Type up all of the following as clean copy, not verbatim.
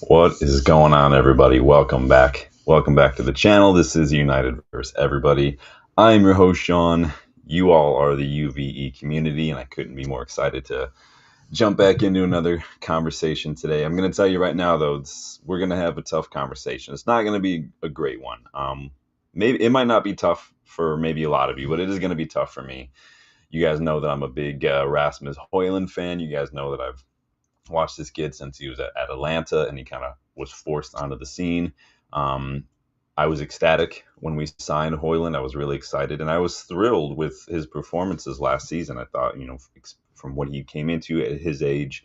What is going on, everybody? Welcome back. Welcome back to the channel. This is United vs. Everybody. I'm your host, Sean. You all are the UVE community, and I couldn't be more excited to jump back into another conversation today. I'm going to tell you right now, though, we're going to have a tough conversation. It's not going to be a great one. Maybe it might not be tough for maybe a lot of you, but it is going to be tough for me. You guys know that I'm a big Rasmus Højlund fan. You guys know that I've watched this kid since he was at Atlanta, and he kind of was forced onto the scene. Um, I was ecstatic when we signed Højlund. I was really excited, and I was thrilled with his performances last season. I thought, from what he came into at his age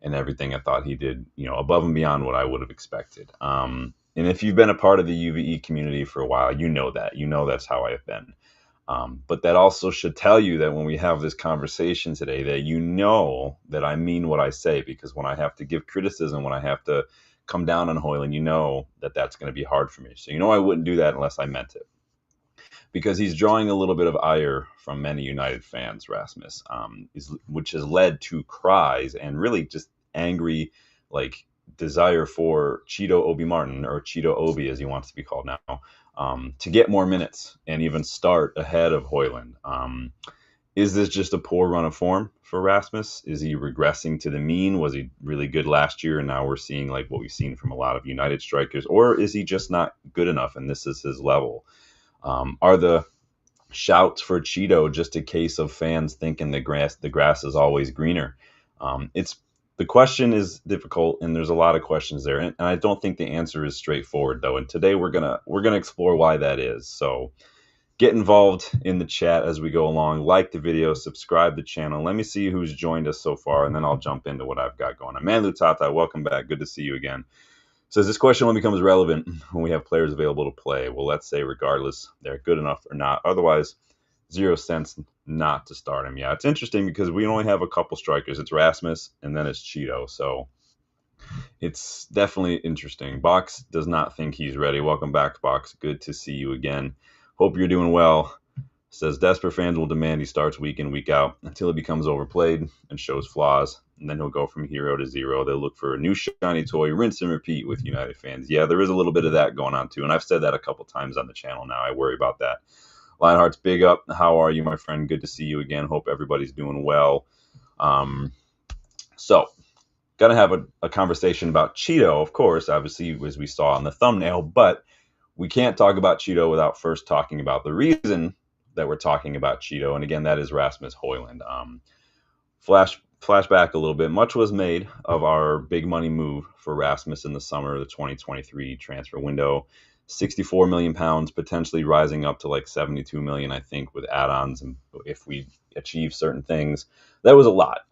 and everything, I thought he did, above and beyond what I would have expected. And if you've been a part of the UVE community for a while, you know that. You know that's how I have been. But that also should tell you that when we have this conversation today, that you know that I mean what I say, because when I have to give criticism, when I have to come down on Højlund, you know that that's going to be hard for me. So I wouldn't do that unless I meant it, because he's drawing a little bit of ire from many United fans, Rasmus, which has led to cries and really just angry, like, desire for Chido Obi Martin, or Chido Obi as he wants to be called now, to get more minutes and even start ahead of Højlund. Is this just a poor run of form for Rasmus? Is he regressing to the mean? Was he really good last year and now we're seeing like what we've seen from a lot of United strikers? Or is he just not good enough and this is his level? Are the shouts for Chido just a case of fans thinking the grass is always greener? The question is difficult, and there's a lot of questions there, and I don't think the answer is straightforward, though. And today we're gonna explore why that is. So get involved in the chat as we go along. Like the video, subscribe to the channel. Let me see who's joined us so far, and then I'll jump into what I've got going on. Manlu Tata, welcome back. Good to see you again. Says this question only becomes relevant when we have players available to play. Well, let's say regardless they're good enough or not. Otherwise, zero sense not to start him. Yeah, it's interesting because we only have a couple strikers. It's Rasmus and then it's Chido. So it's definitely interesting. Box does not think he's ready. Welcome back, Box. Good to see you again. Hope you're doing well. Says desperate fans will demand he starts week in, week out until he becomes overplayed and shows flaws. And then he'll go from hero to zero. They'll look for a new shiny toy, rinse and repeat with United fans. Yeah, there is a little bit of that going on too. And I've said that a couple times on the channel now. I worry about that. Lionheart's big up. How are you, my friend? Good to see you again. Hope everybody's doing well. So, gonna have a conversation about Chido, of course, obviously, as we saw on the thumbnail, but we can't talk about Chido without first talking about the reason that we're talking about Chido, and again, that is Rasmus Højlund. Flashback a little bit. Much was made of our big money move for Rasmus in the summer of the 2023 transfer window. 64 million pounds, potentially rising up to like 72 million, I think, with add-ons, and if we achieve certain things. That was a lot.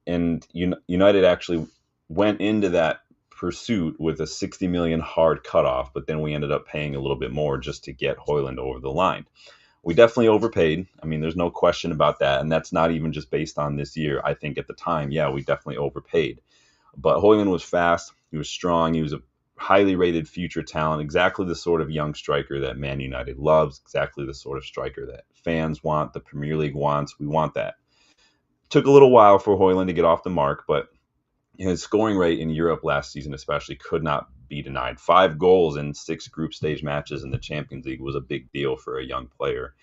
And United actually went into that pursuit with a 60 million hard cutoff, but then we ended up paying a little bit more just to get Højlund over the line. We definitely overpaid. I mean, there's no question about that. And that's not even just based on this year. I think at the time, yeah, we definitely overpaid. But Højlund was fast. He was strong. He was a highly rated future talent, exactly the sort of young striker that Man United loves, exactly the sort of striker that fans want, the Premier League wants. We want that. Took a little while for Højlund to get off the mark, but his scoring rate in Europe last season especially could not be denied. 5 goals in 6 group stage matches in the Champions League was a big deal for a young player.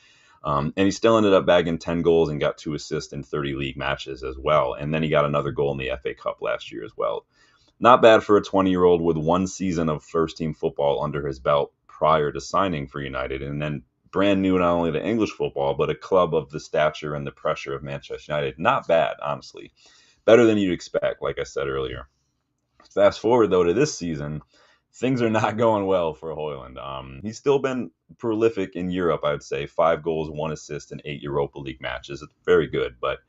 And he still ended up bagging 10 goals and got 2 assists in 30 league matches as well. And then he got another goal in the FA Cup last year as well. Not bad for a 20-year-old with 1 season of first-team football under his belt prior to signing for United, and then brand new not only to English football, but a club of the stature and the pressure of Manchester United. Not bad, honestly. Better than you'd expect, like I said earlier. Fast forward, though, to this season, things are not going well for Højlund. He's still been prolific in Europe, I would say. 5 goals, 1 assist in 8 Europa League matches. It's very good, but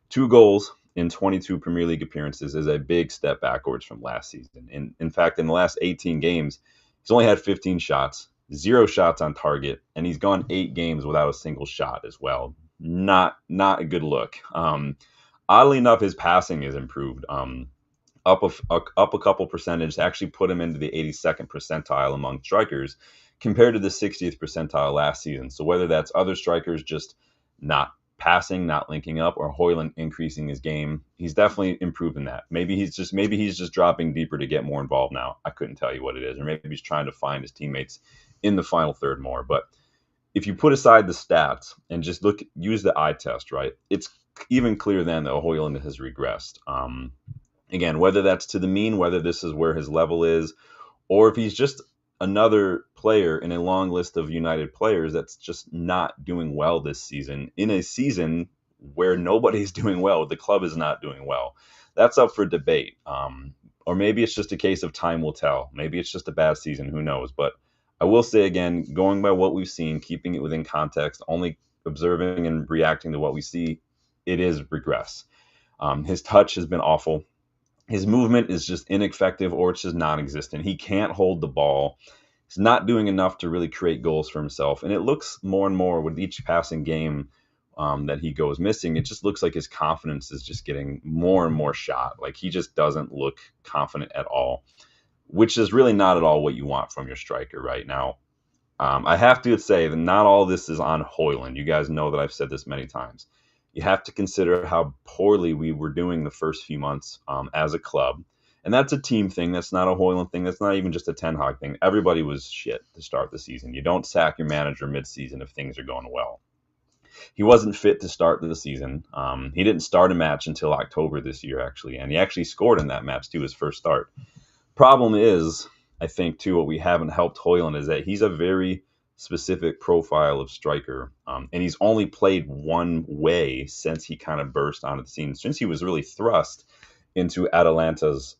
2 goals in 22 Premier League appearances is a big step backwards from last season. In fact, in the last 18 games, he's only had 15 shots, 0 shots on target, and he's gone 8 games without a single shot as well. Not a good look. Oddly enough, his passing has improved. Up a couple percentage to actually put him into the 82nd percentile among strikers compared to the 60th percentile last season. So whether that's other strikers just not passing, not linking up, or Hoyland increasing his game. He's definitely improved in that. Maybe he's just dropping deeper to get more involved now. I couldn't tell you what it is, or maybe he's trying to find his teammates in the final third more. But if you put aside the stats and just use the eye test, right? It's even clear then that Hoyland has regressed. Again, whether that's to the mean, whether this is where his level is, or if he's just another player in a long list of United players that's just not doing well this season, in a season where nobody's doing well, the club is not doing well. That's up for debate. Or maybe it's just a case of time will tell. Maybe it's just a bad season. Who knows? But I will say again, going by what we've seen, keeping it within context, only observing and reacting to what we see, it is regress. His touch has been awful. His movement is just ineffective, or it's just non-existent. He can't hold the ball. He's not doing enough to really create goals for himself. And it looks more and more with each passing game that he goes missing, it just looks like his confidence is just getting more and more shot. Like he just doesn't look confident at all, which is really not at all what you want from your striker right now. I have to say that not all this is on Hoyland. You guys know that I've said this many times. You have to consider how poorly we were doing the first few months as a club. And that's a team thing. That's not a Hoyland thing. That's not even just a Ten Hag thing. Everybody was shit to start the season. You don't sack your manager mid-season if things are going well. He wasn't fit to start the season. He didn't start a match until October this year, actually. And he actually scored in that match, too, his first start. Problem is, I think, too, what we haven't helped Hoyland is that he's a very specific profile of striker. And he's only played one way since he kind of burst onto the scene, since he was really thrust into Atalanta's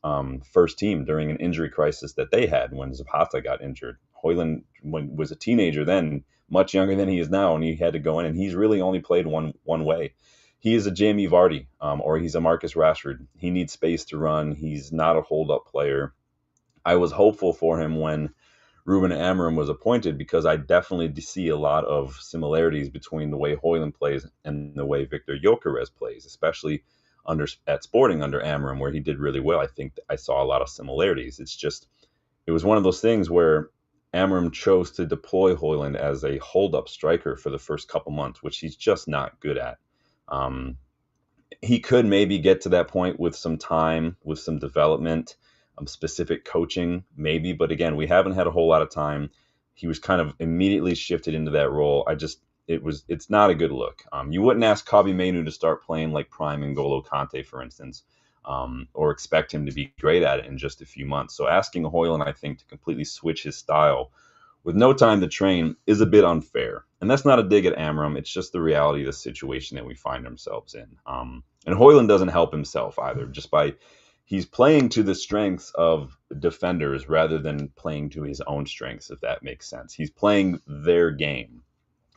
first team during an injury crisis that they had when Zapata got injured. Hoyland was a teenager then, much younger than he is now, and he had to go in, and he's really only played one way. He is a Jamie Vardy, or he's a Marcus Rashford. He needs space to run. He's not a hold-up player. I was hopeful for him when Ruben Amorim was appointed because I definitely see a lot of similarities between the way Hoyland plays and the way Victor Gyökeres plays, especially at Sporting under Amorim, where he did really well. I think I saw a lot of similarities. It was one of those things where Amorim chose to deploy Hoyland as a hold-up striker for the first couple months, which he's just not good at. He could maybe get to that point with some time, with some development, specific coaching, maybe. But again, we haven't had a whole lot of time. He was kind of immediately shifted into that role. It's not a good look. You wouldn't ask Kobbie Mainoo to start playing like prime N'Golo Kante, for instance, or expect him to be great at it in just a few months. So asking Hoyland, I think, to completely switch his style with no time to train is a bit unfair. And that's not a dig at Amorim. It's just the reality of the situation that we find ourselves in. And Hoyland doesn't help himself either, just by he's playing to the strengths of defenders rather than playing to his own strengths, if that makes sense. He's playing their game.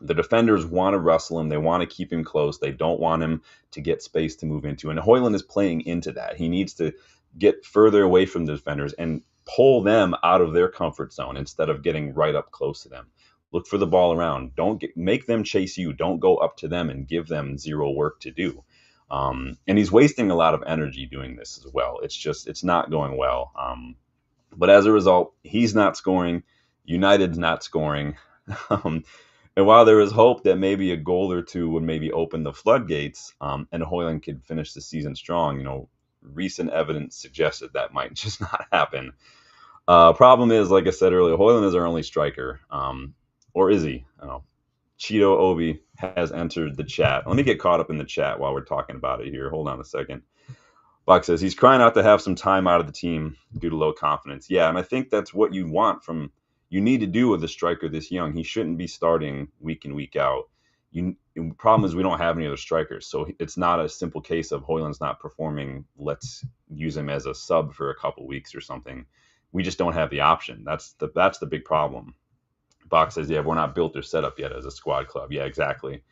The defenders want to wrestle him. They want to keep him close. They don't want him to get space to move into. And Hoyland is playing into that. He needs to get further away from the defenders and pull them out of their comfort zone instead of getting right up close to them. Look for the ball around. Make them chase you. Don't go up to them and give them zero work to do. And he's wasting a lot of energy doing this as well. It's not going well. But as a result, he's not scoring. United's not scoring. And while there is hope that maybe a goal or two would maybe open the floodgates, and Hoyland could finish the season strong, recent evidence suggested that might just not happen. Problem is, like I said earlier, Hoyland is our only striker. Or is he? Chido Obi has entered the chat. Let me get caught up in the chat while we're talking about it here. Hold on a second. Buck says he's crying out to have some time out of the team due to low confidence. Yeah, and I think that's what you want you need to do with a striker this young. He shouldn't be starting week in, week out. The problem is we don't have any other strikers, so it's not a simple case of Hoyland's not performing. Let's use him as a sub for a couple weeks or something. We just don't have the option. That's the big problem. Box says, yeah, we're not built or set up yet as a squad club. Yeah, exactly.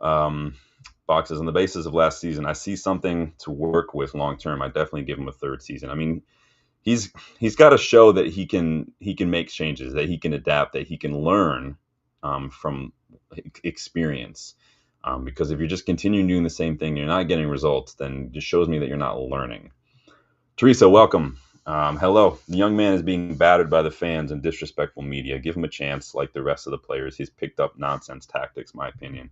Box says, on the basis of last season, I see something to work with long term. I definitely give him a third season. I mean, he's got to show that he can make changes, that he can adapt, that he can learn from experience. Because if you're just continuing doing the same thing, you're not getting results, then it just shows me that you're not learning. Teresa, welcome. Hello. The young man is being battered by the fans and disrespectful media. Give him a chance like the rest of the players. He's picked up nonsense tactics, my opinion.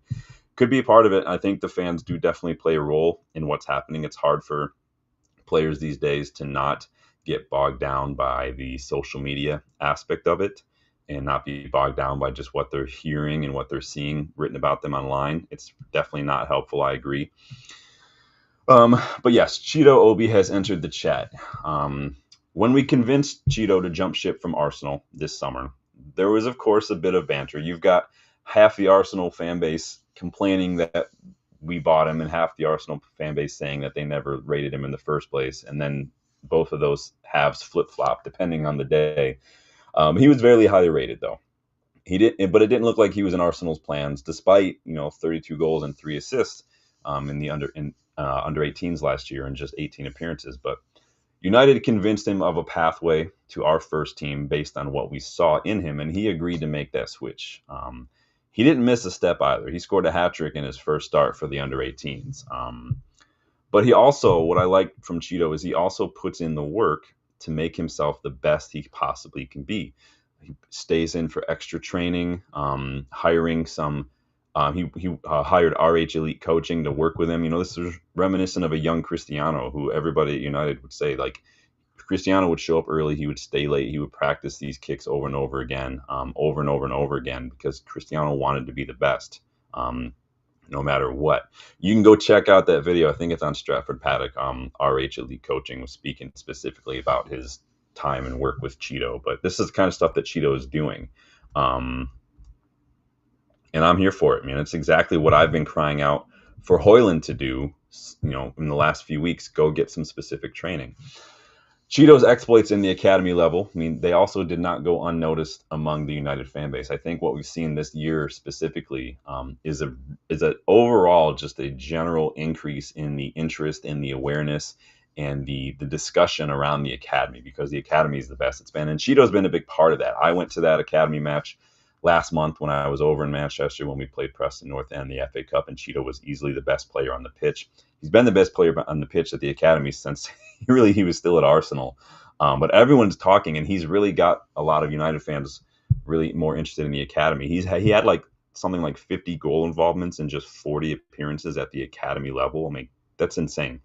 could be a part of it. I think the fans do definitely play a role in what's happening. It's hard for players these days to not get bogged down by the social media aspect of it and not be bogged down by just what they're hearing and what they're seeing written about them online. It's definitely not helpful. I agree. But yes, Chido Obi has entered the chat. When we convinced Chido to jump ship from Arsenal this summer, there was, of course, a bit of banter. You've got half the Arsenal fan base complaining that we bought him, and half the Arsenal fan base saying that they never rated him in the first place. And then both of those halves flip flop depending on the day. He was very highly rated, though. He didn't, but it didn't look like he was in Arsenal's plans, despite 32 goals and 3 assists in the under 18s last year and just 18 appearances. But United convinced him of a pathway to our first team based on what we saw in him, and he agreed to make that switch. He didn't miss a step either. He scored a hat trick in his first start for the under 18s. But he also, what I like from Chido is he also puts in the work to make himself the best he possibly can be. He stays in for extra training, hiring some. He hired RH Elite Coaching to work with him. This is reminiscent of a young Cristiano, who everybody at United would say, like, Cristiano would show up early, he would stay late, he would practice these kicks over and over again, because Cristiano wanted to be the best, no matter what. You can go check out that video. I think it's on Stratford Paddock. RH Elite Coaching was speaking specifically about his time and work with Chido, but this is the kind of stuff that Chido is doing. And I'm here for it, man. It's exactly what I've been crying out for Højlund to do, in the last few weeks. Go get some specific training. Chido's exploits in the academy level, they also did not go unnoticed among the United fan base. I think what we've seen this year specifically is a overall just a general increase in the interest, in the awareness, and the discussion around the academy, because the academy is the best it's been. And Chido's been a big part of that. I went to that academy match last month when I was over in Manchester when we played Preston North End, the FA Cup, and Chido was easily the best player on the pitch. He's been the best player on the pitch at the academy since he was still at Arsenal. But everyone's talking, and he's really got a lot of United fans really more interested in the academy. He had like something like 50 goal involvements in just 40 appearances at the academy level. That's insane.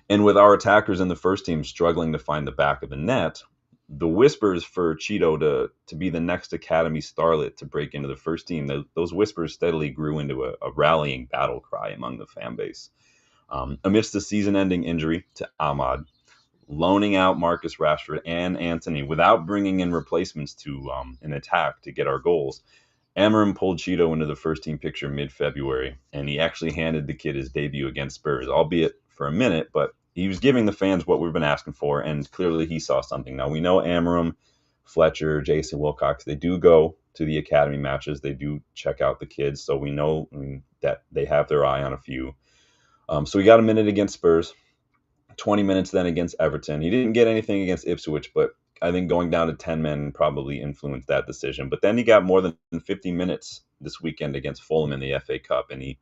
And with our attackers in the first team struggling to find the back of the net, the whispers for Chido to be the next academy starlet to break into the first team, those whispers steadily grew into a rallying battle cry among the fan base. Amidst the season-ending injury to Ahmad, loaning out Marcus Rashford and Antony without bringing in replacements to an attack to get our goals, Amorim pulled Chido into the first-team picture mid-February, and he actually handed the kid his debut against Spurs, albeit for a minute, but he was giving the fans what we've been asking for, and clearly he saw something. Now, we know Amorim, Fletcher, Jason Wilcox, they do go to the academy matches. They do check out the kids, so we know that they have their eye on a few. So we got a minute against Spurs, 20 minutes then against Everton. He didn't get anything against Ipswich, but I think going down to 10 men probably influenced that decision. But then he got more than 50 minutes this weekend against Fulham in the FA Cup, and he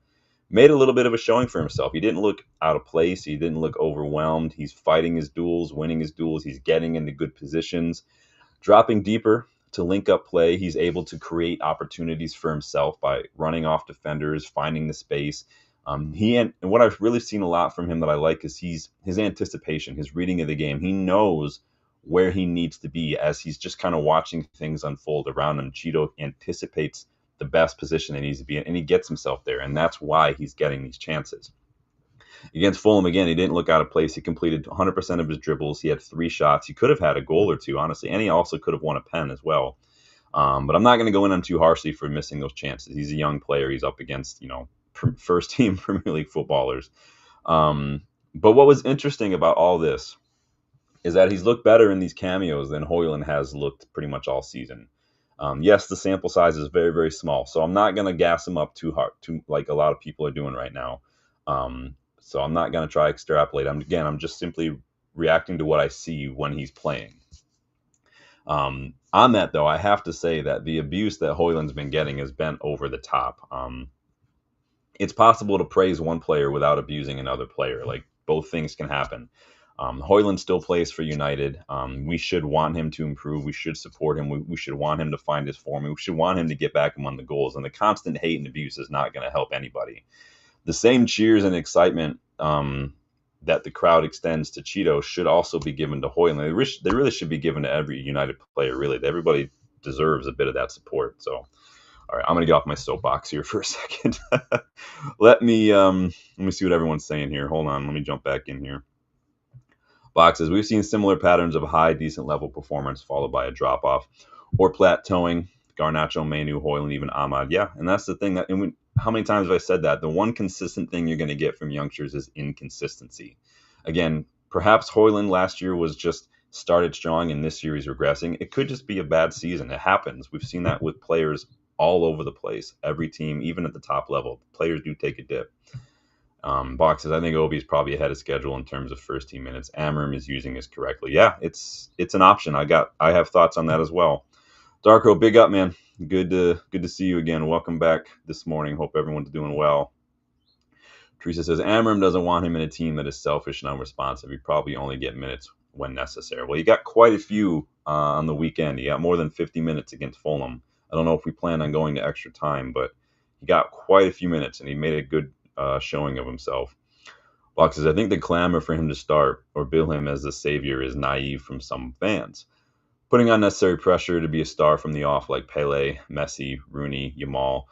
made a little bit of a showing for himself. He didn't look out of place. He didn't look overwhelmed. He's fighting his duels, winning his duels. He's getting into good positions, dropping deeper to link up play. He's able to create opportunities for himself by running off defenders, finding the space. And what I've really seen a lot from him that I like is his anticipation, his reading of the game. He knows where he needs to be as he's just kind of watching things unfold around him. Chido anticipates the best position he needs to be in, and he gets himself there, and that's why he's getting these chances. Against Fulham, again, he didn't look out of place. He completed 100% of his dribbles. He had 3 shots. He could have had a goal or two, honestly, and he also could have won a pen as well. But I'm not going to go in on too harshly for missing those chances. He's a young player. He's up against, first-team Premier League footballers. But what was interesting about all this is that he's looked better in these cameos than Højlund has looked pretty much all season. Yes, the sample size is very, very small, so I'm not going to gas him up too hard, like a lot of people are doing right now. So I'm not going to try to extrapolate. I'm just simply reacting to what I see when he's playing. On that, though, I have to say that the abuse that Højlund's been getting has been over the top. It's possible to praise one player without abusing another player. Like, both things can happen. Hoyland still plays for United. We should want him to improve. We should support him. We should want him to find his form. We should want him to get back among the goals. And the constant hate and abuse is not going to help anybody. The same cheers and excitement that the crowd extends to Chido should also be given to Hoyland. They really should be given to every United player, really. Everybody deserves a bit of that support. So, all right, I'm going to get off my soapbox here for a second. Let me see what everyone's saying here. Hold on. Let me jump back in here. Boxes. We've seen similar patterns of high, decent level performance followed by a drop off or plateauing. Garnacho, Manu, Hoyland, even Ahmad. Yeah, and that's the thing that. And how many times have I said that? The one consistent thing you're going to get from youngsters is inconsistency. Again, perhaps Hoyland last year was just started strong and this year he's regressing. It could just be a bad season. It happens. We've seen that with players all over the place. Every team, even at the top level, players do take a dip. Boxes. I think Obi's probably ahead of schedule in terms of first team minutes. Amorim is using this correctly. Yeah, it's an option. I have thoughts on that as well. Darko, big up, man. Good to see you again. Welcome back this morning. Hope everyone's doing well. Teresa says Amorim doesn't want him in a team that is selfish and unresponsive. He probably only get minutes when necessary. Well, you got quite a few on the weekend. You got more than 50 minutes against Fulham. I don't know if we plan on going to extra time, but he got quite a few minutes and he made a good showing of himself. Box says, I think the clamor for him to start or bill him as the savior is naive from some fans. Putting unnecessary pressure to be a star from the off like Pele, Messi, Rooney, Yamal.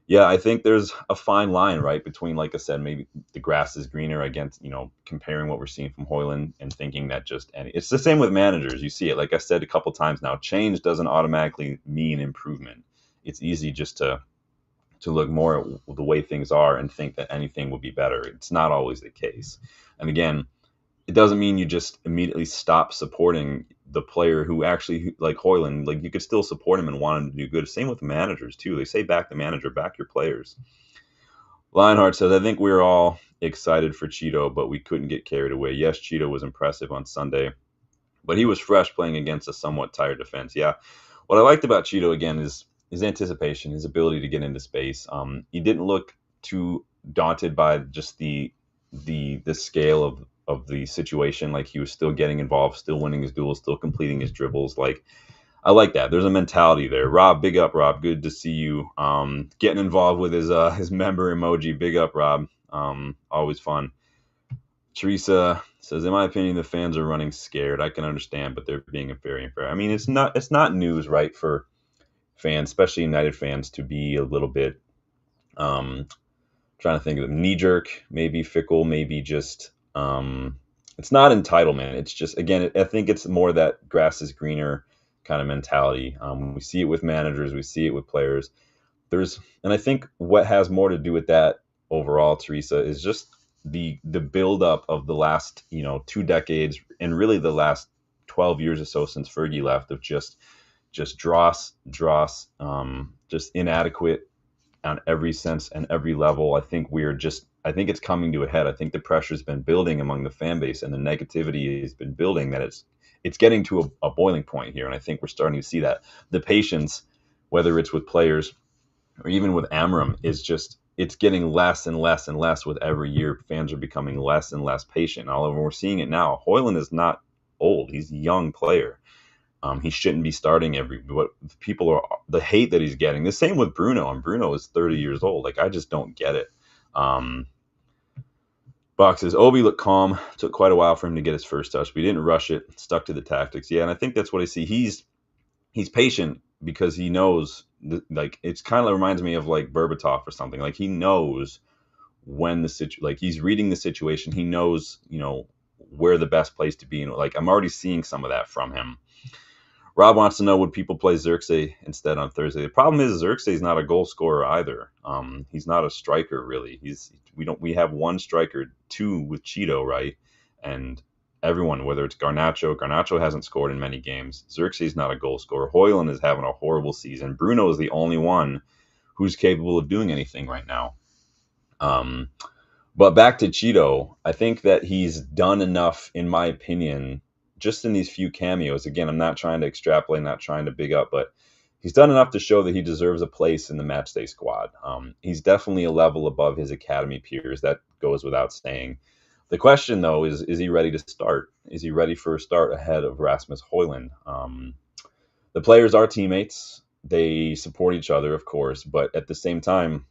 Yeah, I think there's a fine line, right, between, like I said, maybe the grass is greener against, comparing what we're seeing from Hoyland and thinking that it's the same with managers. You see it, like I said a couple times now, change doesn't automatically mean improvement. It's easy just to look more at the way things are and think that anything will be better. It's not always the case. And again, it doesn't mean you just immediately stop supporting the player who actually, like Hoyland, like you could still support him and want him to do good. Same with managers too. They say back the manager, back your players. Lionheart says, I think we were all excited for Chido, but we couldn't get carried away. Yes, Chido was impressive on Sunday, but he was fresh playing against a somewhat tired defense. Yeah. What I liked about Chido again is his anticipation, his ability to get into space. He didn't look too daunted by just the scale of the situation. Like he was still getting involved, still winning his duels, still completing his dribbles. Like I like that. There's a mentality there. Rob, big up, Rob. Good to see you. Getting involved with his member emoji. Big up, Rob. Always fun. Teresa says, in my opinion, the fans are running scared. I can understand, but they're being very unfair. I mean, it's not news, right, for fans, especially United fans, to be a little bit trying to think of knee jerk, maybe fickle, maybe just it's not entitlement. It's just, again, I think it's more that grass is greener kind of mentality. We see it with managers, we see it with players. And I think what has more to do with that overall, Teresa, is just the buildup of the last 2 decades and really the last 12 years or so since Fergie left of just dross, just inadequate on every sense and every level. I think it's coming to a head. I think the pressure's been building among the fan base and the negativity has been building, that it's getting to a boiling point here. And I think we're starting to see that the patience, whether it's with players or even with Amorim, it's getting less and less and less with every year. Fans are becoming less and less patient. However, we're seeing it now. Hoyland is not old. He's a young player. He shouldn't be starting but people are the hate that he's getting. The same with Bruno, and Bruno is 30 years old. Like, I just don't get it. Box says, Obi looked calm. Took quite a while for him to get his first touch. We didn't rush it. Stuck to the tactics. Yeah, and I think that's what I see. He's patient because he knows. Like, it's kind of reminds me of like Berbatov or something. Like, he knows when he's reading the situation. He knows where the best place to be. Like, I'm already seeing some of that from him. Rob wants to know, would people play Xerxes instead on Thursday? The problem is Xerxes is not a goal scorer either. He's not a striker, really. We have one striker, 2 with Chido, right? And everyone, whether it's Garnacho hasn't scored in many games. Xerxes is not a goal scorer. Hoyland is having a horrible season. Bruno is the only one who's capable of doing anything right now. But back to Chido, I think that he's done enough, in my opinion, just in these few cameos. Again, I'm not trying to extrapolate, not trying to big up, but he's done enough to show that he deserves a place in the matchday squad. He's definitely a level above his academy peers. That goes without saying. The question, though, is he ready to start? Is he ready for a start ahead of Rasmus Højlund? The players are teammates. They support each other, of course, but at the same time,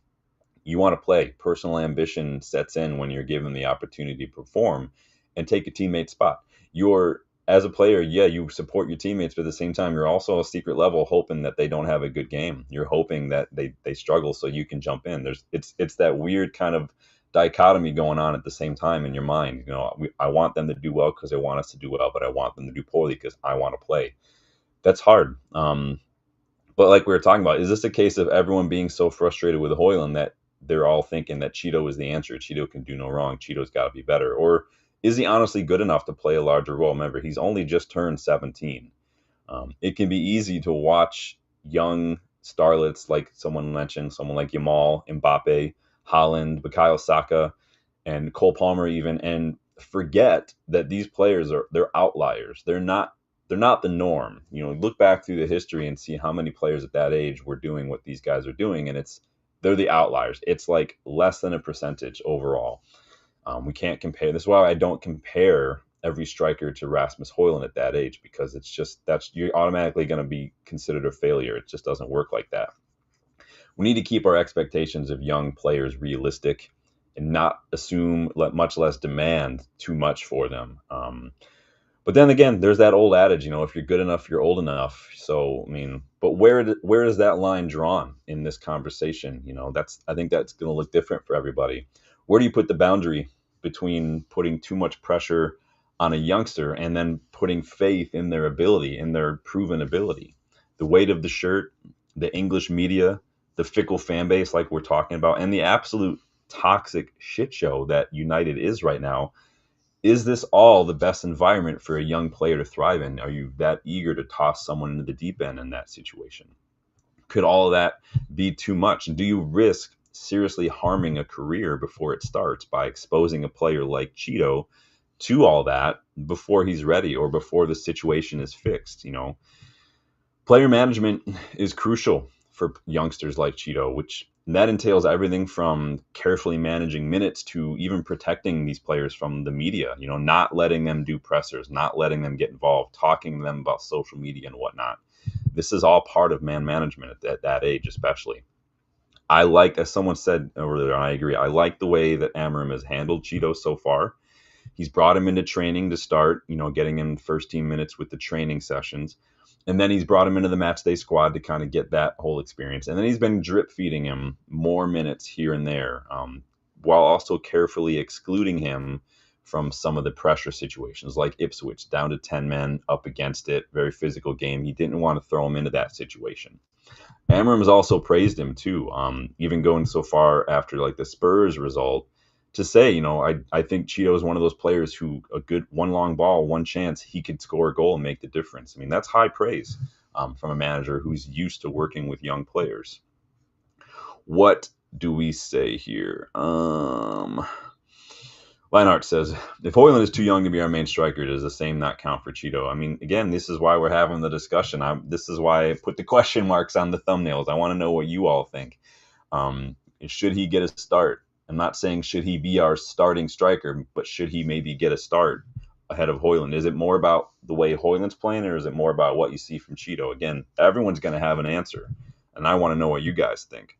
you want to play. Personal ambition sets in when you're given the opportunity to perform and take a teammate spot. You're as a player, yeah, you support your teammates, but at the same time, you're also a secret level hoping that they don't have a good game. You're hoping that they struggle so you can jump in. It's that weird kind of dichotomy going on at the same time in your mind. I want them to do well because I want us to do well, but I want them to do poorly because I want to play. That's hard. But like we were talking about, is this a case of everyone being so frustrated with Hoyland that they're all thinking that Chido is the answer? Chido can do no wrong. Chido's got to be better. Or is he honestly good enough to play a larger role? Remember, he's only just turned 17. It can be easy to watch young starlets like someone mentioned, someone like Yamal, Mbappe, Haaland, Bukayo Saka, and Cole Palmer even, and forget that these players they're outliers. They're not the norm. Look back through the history and see how many players at that age were doing what these guys are doing, and they're the outliers. It's like less than a percentage overall. We can't compare. This is why I don't compare every striker to Rasmus Højlund at that age, because you're automatically going to be considered a failure. It just doesn't work like that. We need to keep our expectations of young players realistic and not assume, much less demand too much for them. But then again, there's that old adage, if you're good enough, you're old enough. So, but where is that line drawn in this conversation? I think that's going to look different for everybody. Where do you put the boundary between putting too much pressure on a youngster and then putting faith in their ability, in their proven ability? The weight of the shirt, the English media, the fickle fan base like we're talking about, and the absolute toxic shit show that United is right now. Is this all the best environment for a young player to thrive in? Are you that eager to toss someone into the deep end in that situation? Could all of that be too much? And do you risk seriously harming a career before it starts by exposing a player like Chido to all that before he's ready or before the situation is fixed? Player management is crucial for youngsters like Chido, and that entails everything from carefully managing minutes to even protecting these players from the media, not letting them do pressers, not letting them get involved, talking to them about social media and whatnot. This is all part of man management at that age, especially. I like, as someone said earlier, I agree, I like the way that Amorim has handled Chido so far. He's brought him into training to start, getting him first team minutes with the training sessions. And then he's brought him into the matchday squad to kind of get that whole experience. And then he's been drip feeding him more minutes here and there, while also carefully excluding him from some of the pressure situations, like Ipswich, down to 10 men up against it, very physical game. He didn't want to throw him into that situation. Amorim has also praised him too, even going so far after like the Spurs result to say, I think Chido is one of those players who a good one long ball, one chance, he could score a goal and make the difference. That's high praise from a manager who's used to working with young players. What do we say here? Leinart says, if Højlund is too young to be our main striker, does the same not count for Chido? Again, this is why we're having the discussion. This is why I put the question marks on the thumbnails. I want to know what you all think. Should he get a start? I'm not saying should he be our starting striker, but should he maybe get a start ahead of Højlund? Is it more about the way Højlund's playing, or is it more about what you see from Chido? Again, everyone's going to have an answer, and I want to know what you guys think.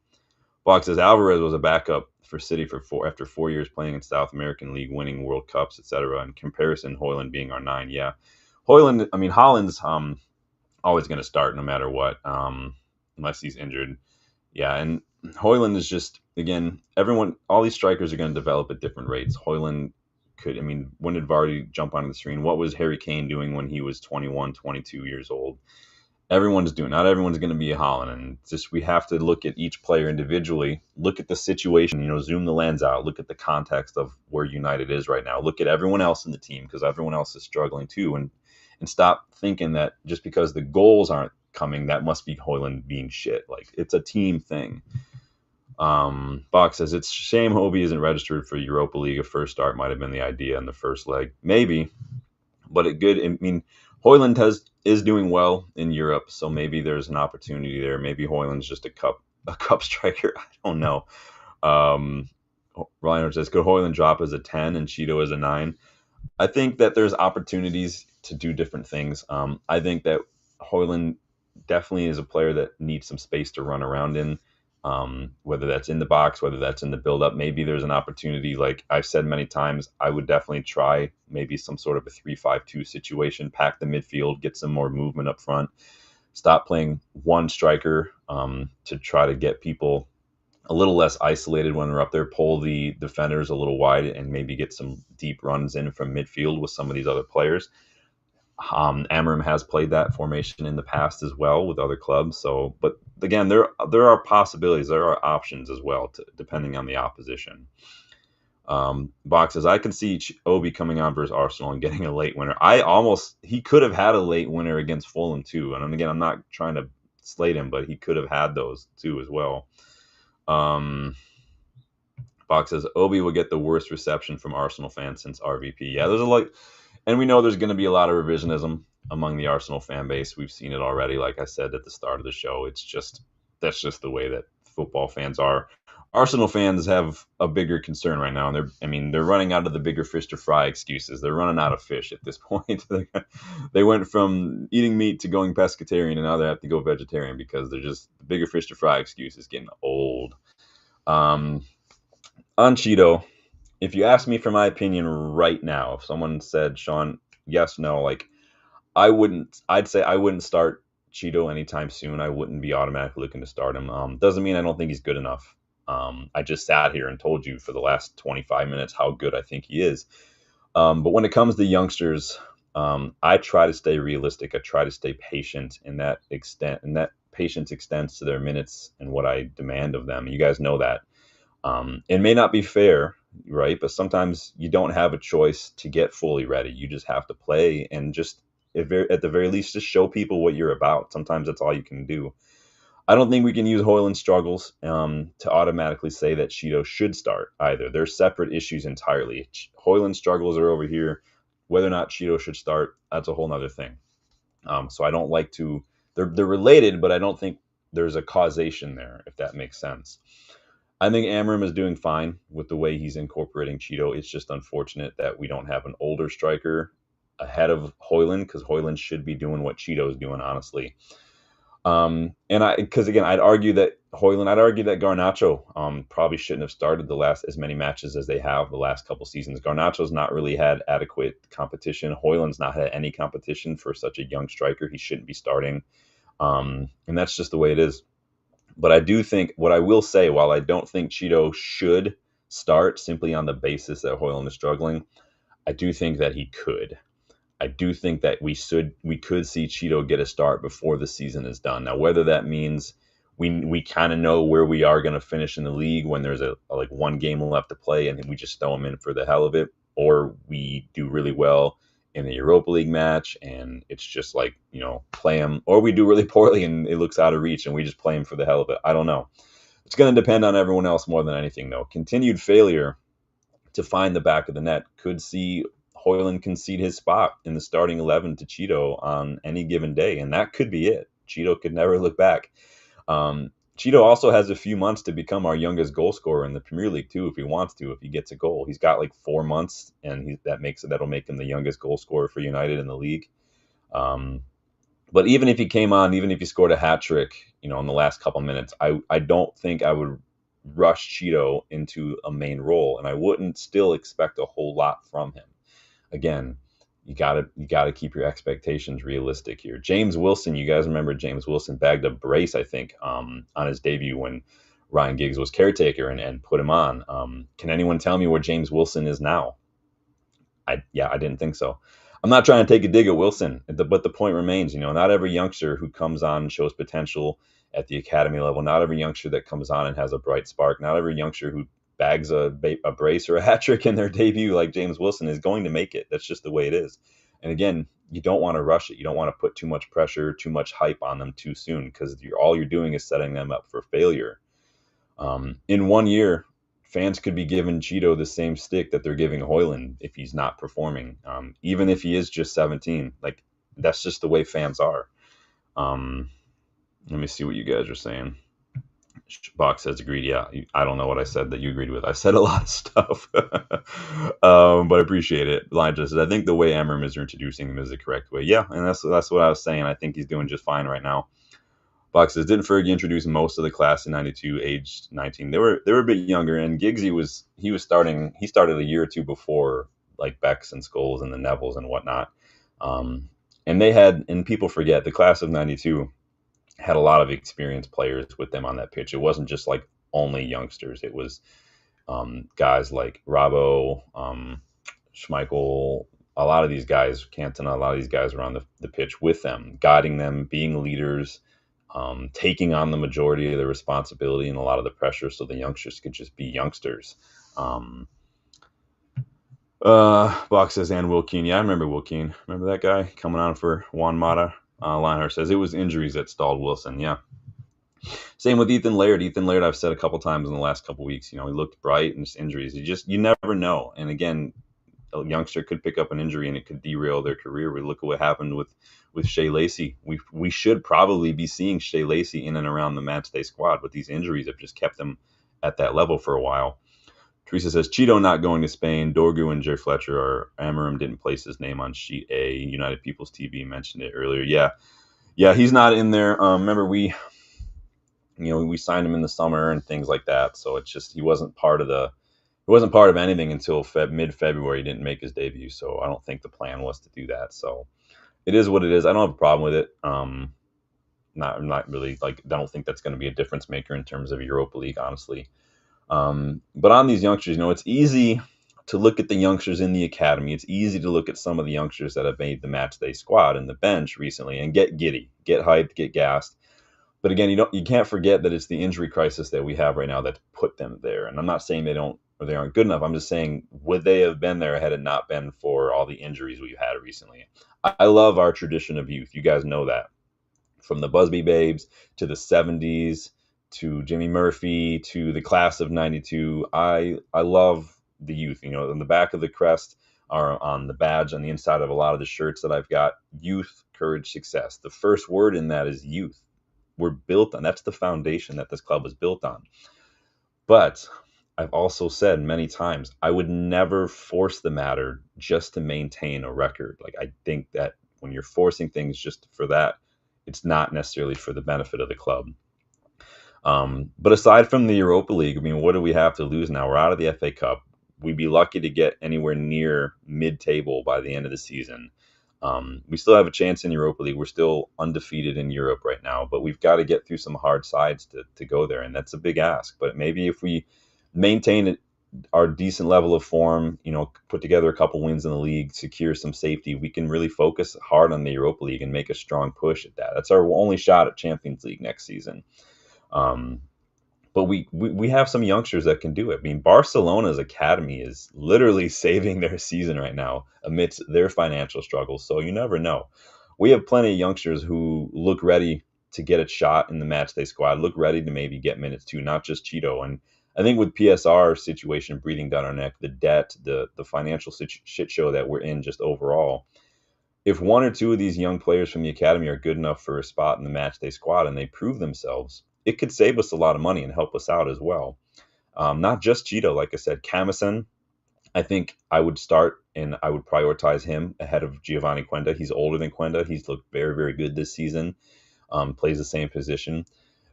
Block says Alvarez was a backup for City after 4 years playing in South American League, winning World Cups, etc. In comparison, Højlund being our 9. Yeah, Haaland's always going to start no matter what, unless he's injured. Yeah, and Højlund is just, again, all these strikers are going to develop at different rates. Højlund when did Vardy jump onto the screen? What was Harry Kane doing when he was 21, 22 years old? Not everyone's going to be a Haaland. And it's just, we have to look at each player individually, look at the situation, zoom the lens out, look at the context of where United is right now, look at everyone else in the team, because everyone else is struggling too. And stop thinking that just because the goals aren't coming, that must be Højlund being shit. Like, it's a team thing. Box says it's a shame Hobie isn't registered for Europa League. A first start might have been the idea in the first leg, maybe, but Højlund is doing well in Europe, so maybe there's an opportunity there. Maybe Højlund's just a cup striker. I don't know. Ryan says, could Hoyland drop as a 10 and Chido as a 9? I think that there's opportunities to do different things. I think that Hoyland definitely is a player that needs some space to run around in, whether that's in the box, whether that's in the build-up. Maybe there's an opportunity, like I've said many times, I would definitely try maybe some sort of a 3-5-2 situation, pack the midfield, get some more movement up front, stop playing one striker to try to get people a little less isolated when they're up there, pull the defenders a little wide, and maybe get some deep runs in from midfield with some of these other players. Amorim has played that formation in the past as well with other clubs. So, but again, there are possibilities, there are options as well, depending on the opposition. Boxes, I can see Obi coming on versus Arsenal and getting a late winner. He could have had a late winner against Fulham too. And again, I'm not trying to slate him, but he could have had those too as well. Fox says Obi will get the worst reception from Arsenal fans since RVP. Yeah, there's a lot, and we know there's going to be a lot of revisionism among the Arsenal fan base. We've seen it already. Like I said at the start of the show, that's just the way that football fans are. Arsenal fans have a bigger concern right now, and they're running out of the bigger fish to fry excuses. They're running out of fish at this point. They went from eating meat to going pescatarian, and now they have to go vegetarian because they're just the bigger fish to fry excuse is getting old. On Chido, if you ask me for my opinion right now, if someone said, Sean, yes, no, like I'd say I wouldn't start Chido anytime soon. I wouldn't be automatically looking to start him. Doesn't mean I don't think he's good enough. I just sat here and told you for the last 25 minutes how good I think he is. But when it comes to youngsters, I try to stay realistic. I try to stay patient in that extent, and that patience extends to their minutes and what I demand of them. You guys know that. It may not be fair, right? But sometimes you don't have a choice to get fully ready. You just have to play and just, at the very least, just show people what you're about. Sometimes that's all you can do. I don't think we can use Hoyland's struggles to automatically say that Chido should start either. They're separate issues entirely. Hoyland's struggles are over here. Whether or not Chido should start, that's a whole nother thing. So I don't like to, they're related, but I don't think there's a causation there, if that makes sense. I think Amorim is doing fine with the way he's incorporating Chido. It's just unfortunate that we don't have an older striker ahead of Hoyland, because Hoyland should be doing what Chido is doing, honestly. Because again, I'd argue that Garnacho probably shouldn't have started as many matches as they have the last couple seasons. Garnacho's not really had adequate competition. Hoyland's not had any competition for such a young striker. He shouldn't be starting. And that's just the way it is. But I do think, what I will say, while I don't think Chido should start simply on the basis that Hoyland is struggling, I do think that he could. I do think that we could see Chido get a start before the season is done. Now, whether that means we kind of know where we are going to finish in the league when there's a like one game left to play and we just throw him in for the hell of it, or we do really well in the Europa League match and it's just like, play him, or we do really poorly and it looks out of reach and we just play him for the hell of it. I don't know. It's going to depend on everyone else more than anything, though. Continued failure to find the back of the net could see Hoyland concede his spot in the starting 11 to Chido on any given day, and that could be it. Chido could never look back. Chido also has a few months to become our youngest goal scorer in the Premier League too, if he wants to. If he gets a goal, he's got like 4 months, and that'll make him the youngest goal scorer for United in the league. But even if he came on, even if he scored a hat trick, in the last couple minutes, I don't think I would rush Chido into a main role, and I wouldn't still expect a whole lot from him. Again, you gotta keep your expectations realistic here. James Wilson, you guys remember James Wilson bagged a brace, I think, on his debut when Ryan Giggs was caretaker and put him on. Can anyone tell me where James Wilson is now? I didn't think so. I'm not trying to take a dig at Wilson, but the point remains, not every youngster who comes on and shows potential at the academy level, not every youngster that comes on and has a bright spark, not every youngster who bags a brace or a hat trick in their debut like James Wilson is going to make it. That's just the way it is. And again, you don't want to rush it. You don't want to put too much pressure, too much hype on them too soon, because all you're doing is setting them up for failure. In 1 year, fans could be giving Chido the same stick that they're giving Hoyland if he's not performing, even if he is just 17. Like, that's just the way fans are. Let me see what you guys are saying. Box has agreed. Yeah, I don't know what I said that you agreed with. I said a lot of stuff, but I appreciate it. Line just says, I think the way Amorim is introducing him is the correct way. Yeah, and that's what I was saying. I think he's doing just fine right now. Box says, didn't Fergie introduce most of the class in '92, aged 19? They were a bit younger, and Giggsy was starting. He started a year or two before, like Becks and Scholes and the Nevilles and whatnot. Um, and they had, and people forget, the class of '92 had a lot of experienced players with them on that pitch. It wasn't just like only youngsters. It was guys like Robbo, Schmeichel, a lot of these guys, Cantona, a lot of these guys were on the pitch with them, guiding them, being leaders, taking on the majority of the responsibility and a lot of the pressure so the youngsters could just be youngsters. Box says, and Wilkeen. Yeah, I remember Wilkeen. Remember that guy coming on for Juan Mata? Lionheart says, it was injuries that stalled Wilson. Yeah. Same with Ethan Laird. Ethan Laird, I've said a couple times in the last couple weeks, he looked bright and just injuries. You never know. And again, a youngster could pick up an injury and it could derail their career. We look at what happened with Shea Lacey. We should probably be seeing Shea Lacey in and around the matchday squad, but these injuries have just kept them at that level for a while. Teresa says, Chido not going to Spain. Dorgu and Jay Fletcher are Amorim didn't place his name on sheet A. United People's TV mentioned it earlier. Yeah, he's not in there. Remember we signed him in the summer and things like that. So it's just he wasn't part of anything until mid-February. He didn't make his debut, so I don't think the plan was to do that. So it is what it is. I don't have a problem with it. Not really. I don't think that's going to be a difference maker in terms of Europa League, honestly. But on these youngsters, it's easy to look at the youngsters in the academy. It's easy to look at some of the youngsters that have made the matchday squad and the bench recently and get giddy, get hyped, get gassed. But again, you can't forget that it's the injury crisis that we have right now that's put them there. And I'm not saying they aren't good enough. I'm just saying, would they have been there had it not been for all the injuries we've had recently? I love our tradition of youth. You guys know that. From the Busby Babes to the 70s to Jimmy Murphy to the class of 92. I love the youth. On the back of the crest or on the badge on the inside of a lot of the shirts that I've got, youth, courage, success. The first word in that is youth. We're built on. That's the foundation that this club is built on. But I've also said many times, I would never force the matter just to maintain a record. I think that when you're forcing things just for that, it's not necessarily for the benefit of the club. But aside from the Europa League, what do we have to lose now? We're out of the FA Cup. We'd be lucky to get anywhere near mid-table by the end of the season. We still have a chance in Europa League. We're still undefeated in Europe right now, but we've got to get through some hard sides to go there, and that's a big ask. But maybe if we maintain our decent level of form, put together a couple wins in the league, secure some safety, we can really focus hard on the Europa League and make a strong push at that. That's our only shot at Champions League next season. But we have some youngsters that can do it. Barcelona's academy is literally saving their season right now amidst their financial struggles. So you never know. We have plenty of youngsters who look ready to get a shot in the matchday squad, look ready to maybe get minutes too, not just Chido. And I think with PSR situation breathing down our neck, the debt, the financial shit show that we're in just overall, if one or two of these young players from the academy are good enough for a spot in the matchday squad and they prove themselves, it could save us a lot of money and help us out as well. Not just Chido, like I said, Camison, I think I would start and I would prioritize him ahead of Giovanni Quenda. He's older than Quenda. He's looked very, very good this season. Plays the same position.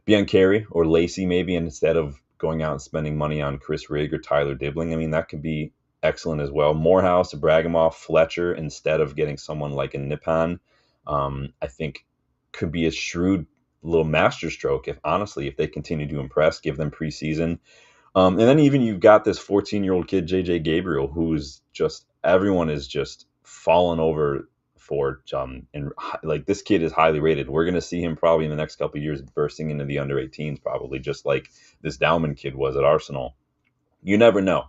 Biancheri or Lacey maybe instead of going out and spending money on Chris Rigg or Tyler Dibbling. That could be excellent as well. Morehouse, Bragamoff, Fletcher instead of getting someone like a Nipan, I think could be a shrewd little masterstroke if they continue to impress, give them preseason. And then even you've got this 14-year-old kid, JJ Gabriel, who's just, everyone is just fallen over for, and this kid is highly rated. We're going to see him probably in the next couple of years bursting into the under 18s, probably just like this Dowman kid was at Arsenal. You never know.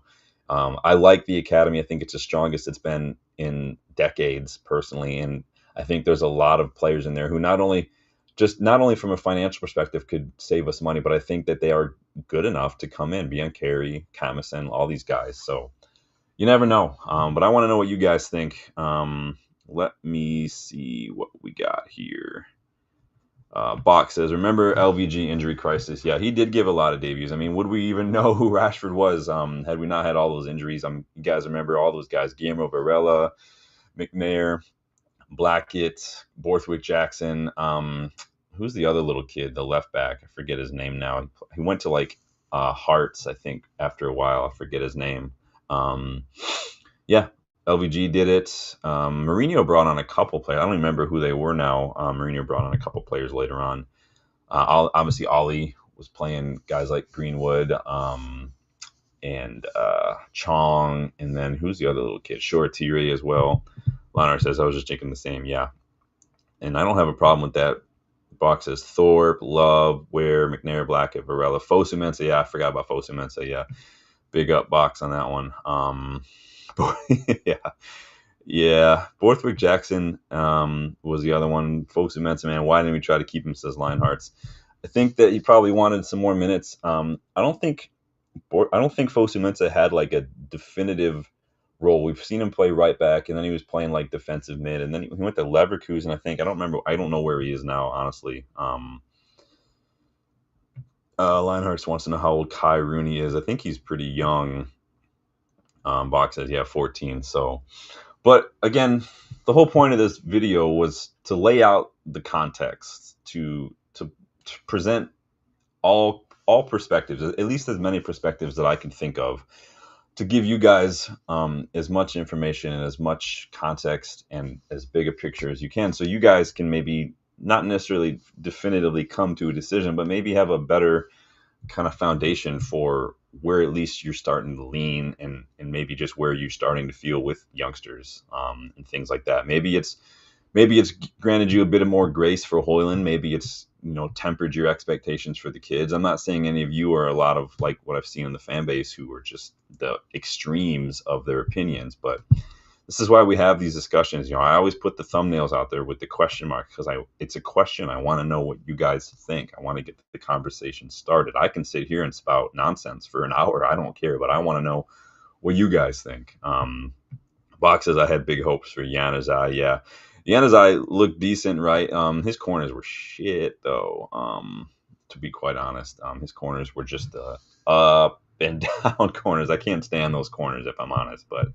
I like the academy. I think it's the strongest it's been in decades personally. And I think there's a lot of players in there who not only from a financial perspective could save us money, but I think that they are good enough to come in. Biancheri, Camison, all these guys. So you never know. But I want to know what you guys think. Let me see what we got here. Bach says, remember LVG injury crisis? Yeah, he did give a lot of debuts. I mean, would we even know who Rashford was had we not had all those injuries? You guys remember all those guys: Guillermo Varela, McNair, Blackett, Borthwick Jackson. Who's the other little kid, the left back? I forget his name now. He went to like Hearts, I think, after a while. I forget his name. Um, yeah, LVG did it. Mourinho brought on a couple players. I don't remember who they were now. Mourinho brought on a couple players later on. Obviously, Ollie was playing guys like Greenwood and Chong. And then who's the other little kid? Sure, Thierry as well. Leonard says, I was just thinking the same. Yeah. And I don't have a problem with that. Box says Thorpe, Love, Ware, McNair, Blackett, Varela, Fosu Mensah. Yeah, I forgot about Fosu Mensah. Yeah. Big up Box on that one. Yeah. Yeah. Borthwick Jackson was the other one. Fosu Mensah, man, why didn't we try to keep him, says Lionhearts? I think that he probably wanted some more minutes. I don't think Fosu Mensah had like a definitive role. We've seen him play right back, and then he was playing like defensive mid, and then he went to Leverkusen. I think I don't know where he is now, honestly. Lionhearts wants to know how old Kai Rooney is. I think he's pretty young. Box says, yeah, 14. So, but again, the whole point of this video was to lay out the context, to present all perspectives, at least as many perspectives that I can think of, to give you guys as much information and as much context and as big a picture as you can, so you guys can maybe not necessarily definitively come to a decision, but maybe have a better kind of foundation for where at least you're starting to lean, and maybe just where you're starting to feel with youngsters and things like that. Maybe it's granted you a bit of more grace for Hoyland. Maybe it's tempered your expectations for the kids. I'm not saying any of you are a lot of like what I've seen in the fan base who are just the extremes of their opinions, but this is why we have these discussions. I always put the thumbnails out there with the question mark because it's a question. I want to know what you guys think. I want to get the conversation started. I can sit here and spout nonsense for an hour. I don't care, but I want to know what you guys think. Box says, I had big hopes for Januzaj. Yeah. Januzaj looked decent, right? His corners were shit, though. To be quite honest, his corners were just up and down corners. I can't stand those corners, if I'm honest. But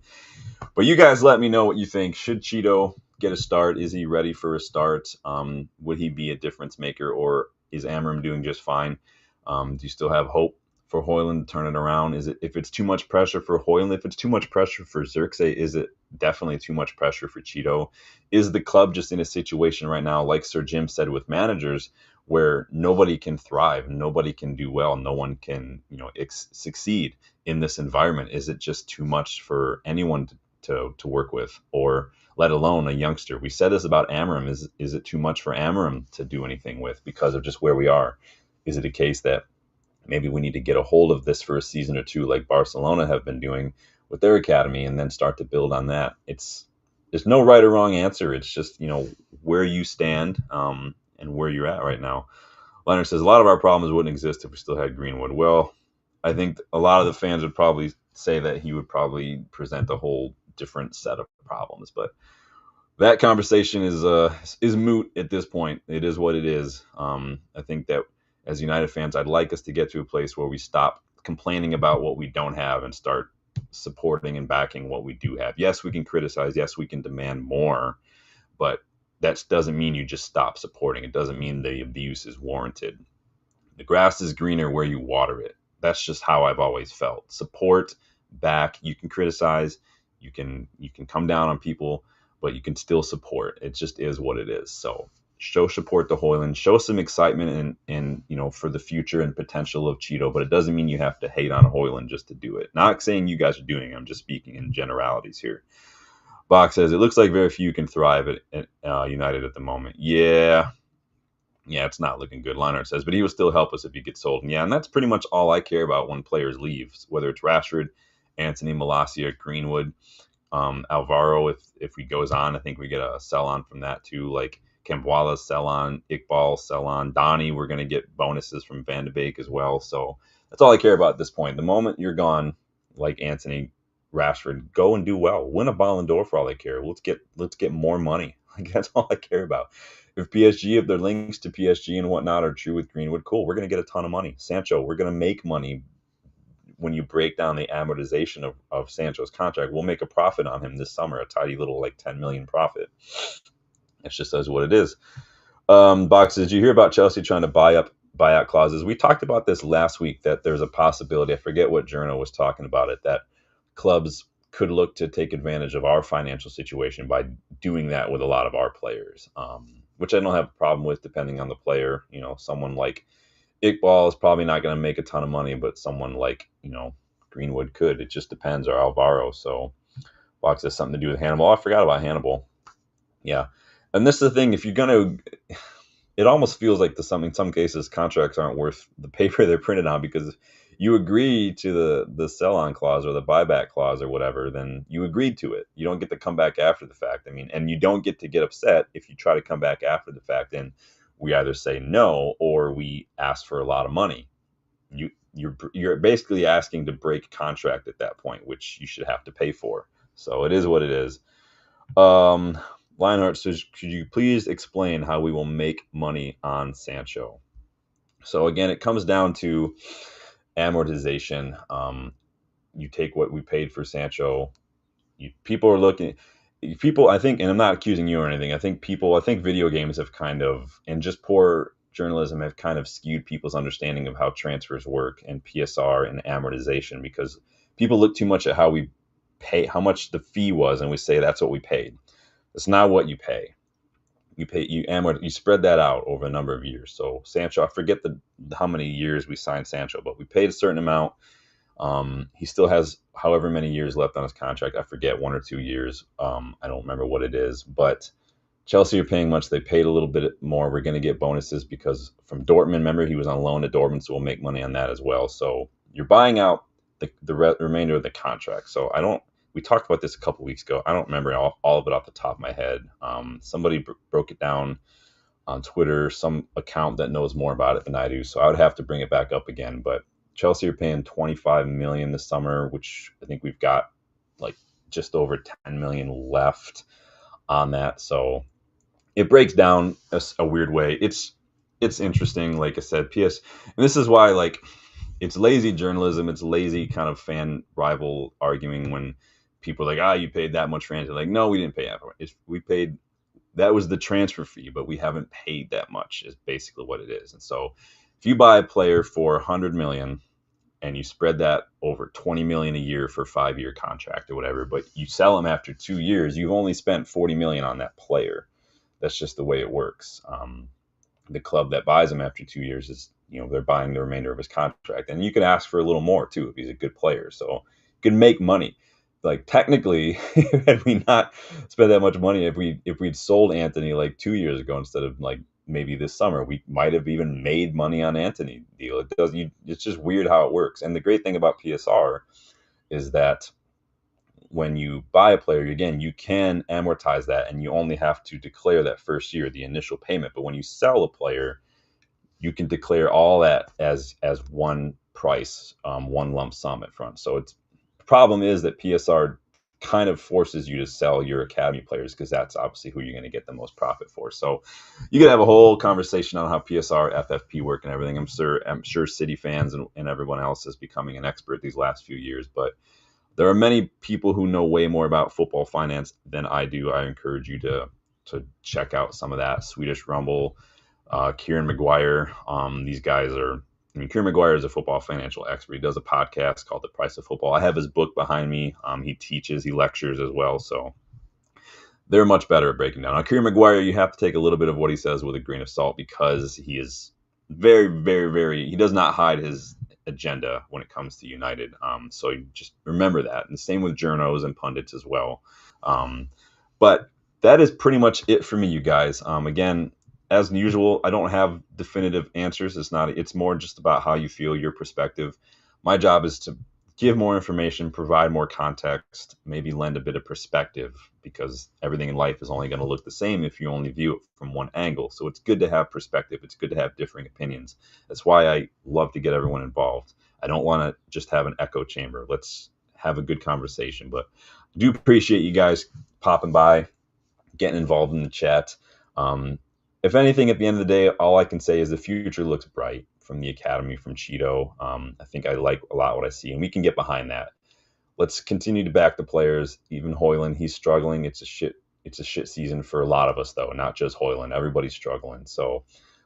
you guys, let me know what you think. Should Chido get a start? Is he ready for a start? Would he be a difference maker, or is Amorim doing just fine? Do you still have hope for Hoyland to turn it around? If it's too much pressure for Hoyland, if it's too much pressure for Xerxes, is it definitely too much pressure for Chido? Is the club just in a situation right now, like Sir Jim said, with managers where nobody can thrive, nobody can do well, no one can succeed in this environment? Is it just too much for anyone to work with, or let alone a youngster? We said this about Amorim. Is it too much for Amorim to do anything with because of just where we are? Is it a case that maybe we need to get a hold of this for a season or two, like Barcelona have been doing with their academy, and then start to build on that? There's no right or wrong answer. It's just where you stand and where you're at right now. Leonard says, a lot of our problems wouldn't exist if we still had Greenwood. Well, I think a lot of the fans would probably say that he would probably present a whole different set of problems, but that conversation is moot at this point. It is what it is. I think that as United fans, I'd like us to get to a place where we stop complaining about what we don't have and start supporting and backing what we do have. Yes, we can criticize. Yes, we can demand more, but that doesn't mean you just stop supporting. It doesn't mean the abuse is warranted. The grass is greener where you water it. That's just how I've always felt. Support, back. You can criticize. You can come down on people, but you can still support. It just is what it is. So show support to Hoyland. Show some excitement and for the future and potential of Chido, but it doesn't mean you have to hate on Hoyland just to do it. Not saying you guys are doing it. I'm just speaking in generalities here. Bach says, it looks like very few can thrive at United at the moment. Yeah, it's not looking good, Leonard says, but he will still help us if he gets sold. And that's pretty much all I care about when players leave, whether it's Rashford, Anthony, Malacia, Greenwood, Alvaro. If he goes on, I think we get a sell on from that too. Like Kambwala, sell on. Iqbal, sell on. Donny, we're going to get bonuses from Van de Beek as well. So that's all I care about at this point. The moment you're gone, like Anthony, Rashford, go and do well. Win a Ballon d'Or for all I care. Let's get more money. Like, that's all I care about. If PSG, if their links to PSG and whatnot are true with Greenwood, cool. We're going to get a ton of money. Sancho, we're going to make money when you break down the amortization of Sancho's contract. We'll make a profit on him this summer, a tidy little like 10 million profit. It's just as what it is. Box, did you hear about Chelsea trying to buy up buyout clauses? We talked about this last week, that there's a possibility. I forget what journal was talking about it, that clubs could look to take advantage of our financial situation by doing that with a lot of our players, which I don't have a problem with, depending on the player. You know, someone like Iqbal is probably not going to make a ton of money, but someone like, you know, Greenwood could. It just depends, or Alvaro. So Box has something to do with Hannibal. Oh, I forgot about Hannibal. Yeah. And this is the thing, if you're going to, it almost feels like in some cases, contracts aren't worth the paper they're printed on, because if you agree to the sell-on clause or the buyback clause or whatever, then you agreed to it. You don't get to come back after the fact. I mean, and you don't get to get upset if you try to come back after the fact and we either say no or we ask for a lot of money. You're basically asking to break contract at that point, which you should have to pay for. So it is what it is. Lionheart says, could you please explain how we will make money on Sancho? So again, it comes down to amortization. You take what we paid for Sancho. People are looking. People, I think, and I'm not accusing you or anything. I think video games have kind of, and just poor journalism have kind of skewed people's understanding of how transfers work and PSR and amortization, because people look too much at how we pay, how much the fee was, and we say that's what we paid. It's not what you pay. You spread that out over a number of years. So Sancho, I forget how many years we signed Sancho, but we paid a certain amount. He still has however many years left on his contract. I forget, 1 or 2 years. I don't remember what it is, but Chelsea are paying much. They paid a little bit more. We're going to get bonuses because from Dortmund, remember, he was on loan to Dortmund, so we'll make money on that as well. So you're buying out the remainder of the contract. So we talked about this a couple weeks ago. I don't remember all of it off the top of my head. Somebody broke it down on Twitter, some account that knows more about it than I do. So I would have to bring it back up again. But Chelsea are paying 25 million this summer, which I think we've got like just over 10 million left on that. So it breaks down a weird way. It's interesting. Like I said, and this is why, like, it's lazy journalism. It's lazy kind of fan rival arguing when people are like, you paid that much for Anthony. Like, no, we didn't pay that much. We paid, that was the transfer fee, but we haven't paid that much, is basically what it is. And so if you buy a player for 100 million and you spread that over 20 million a year for a 5-year contract or whatever, but you sell him after 2 years, you've only spent 40 million on that player. That's just the way it works. The club that buys him after 2 years is, they're buying the remainder of his contract. And you can ask for a little more too if he's a good player. So you can make money. Like, technically, had we not spent that much money, if we'd sold Anthony like 2 years ago instead of like maybe this summer, we might have even made money on Anthony deal. It's just weird how it works. And the great thing about PSR is that when you buy a player, again, you can amortize that, and you only have to declare that first year, the initial payment. But when you sell a player, you can declare all that as one price, one lump sum at front. So the problem is that PSR kind of forces you to sell your academy players, because that's obviously who you're going to get the most profit for. So you could have a whole conversation on how PSR, FFP work and everything. I'm sure City fans and everyone else is becoming an expert these last few years, but there are many people who know way more about football finance than I do. I encourage you to check out some of that. Swedish Rumble, Kieran Maguire. These guys are, Kieran Maguire is a football financial expert. He does a podcast called The Price of Football. I have his book behind me. He teaches, he lectures as well. So they're much better at breaking down. On Kieran Maguire, you have to take a little bit of what he says with a grain of salt, because he is very, very, very, he does not hide his agenda when it comes to United. So you just remember that. And the same with journos and pundits as well. But that is pretty much it for me, you guys. Again, as usual, I don't have definitive answers. It's more just about how you feel, your perspective. My job is to give more information, provide more context, maybe lend a bit of perspective, because everything in life is only going to look the same if you only view it from one angle. So it's good to have perspective. It's good to have differing opinions. That's why I love to get everyone involved. I don't want to just have an echo chamber. Let's have a good conversation. But I do appreciate you guys popping by, getting involved in the chat. If anything, at the end of the day, all I can say is the future looks bright from the academy, from Chido. I think I like a lot what I see, and we can get behind that. Let's continue to back the players. Even Hoyland, he's struggling. It's a shit season for a lot of us, though, not just Hoyland. Everybody's struggling. So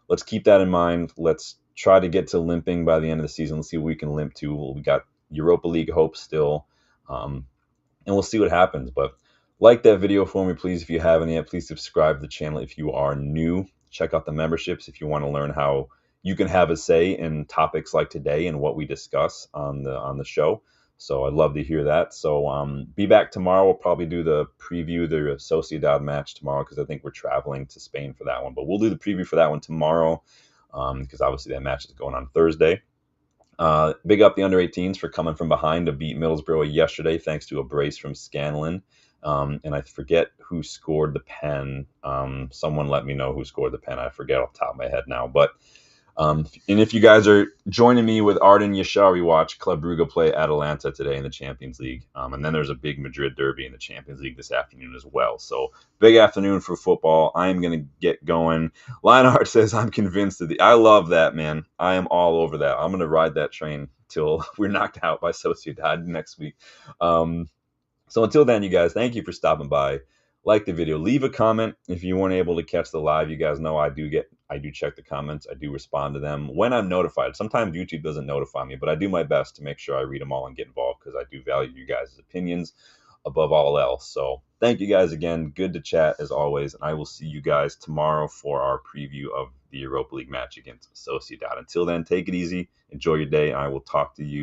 let's keep that in mind. Let's try to get to limping by the end of the season. Let's see what we can limp to. We got Europa League hopes still, and we'll see what happens. But like that video for me, please. If you haven't yet, please subscribe to the channel. If you are new, check out the memberships if you want to learn how you can have a say in topics like today and what we discuss on the show. So I'd love to hear that. So be back tomorrow. We'll probably do the preview, the Sociedad match tomorrow, because I think we're traveling to Spain for that one. But we'll do the preview for that one tomorrow, because obviously that match is going on Thursday. Big up the under-18s for coming from behind to beat Middlesbrough yesterday, thanks to a brace from Scanlon. And I forget who scored the pen. Someone let me know who scored the pen. I forget off the top of my head now. But and if you guys are joining me with Arden Yashar, we watch Club Brugge play Atalanta today in the Champions League. And then there's a big Madrid derby in the Champions League this afternoon as well. So big afternoon for football. I am going to get going. Lionheart says, I'm convinced of I love that, man. I am all over that. I'm going to ride that train till we're knocked out by Sociedad next week. So until then, you guys, thank you for stopping by. Like the video, leave a comment if you weren't able to catch the live. You guys know I do check the comments. I do respond to them when I'm notified. Sometimes YouTube doesn't notify me, but I do my best to make sure I read them all and get involved, because I do value you guys' opinions above all else. So thank you guys again. Good to chat as always, and I will see you guys tomorrow for our preview of the Europa League match against Sociedad. Until then, take it easy, enjoy your day, and I will talk to you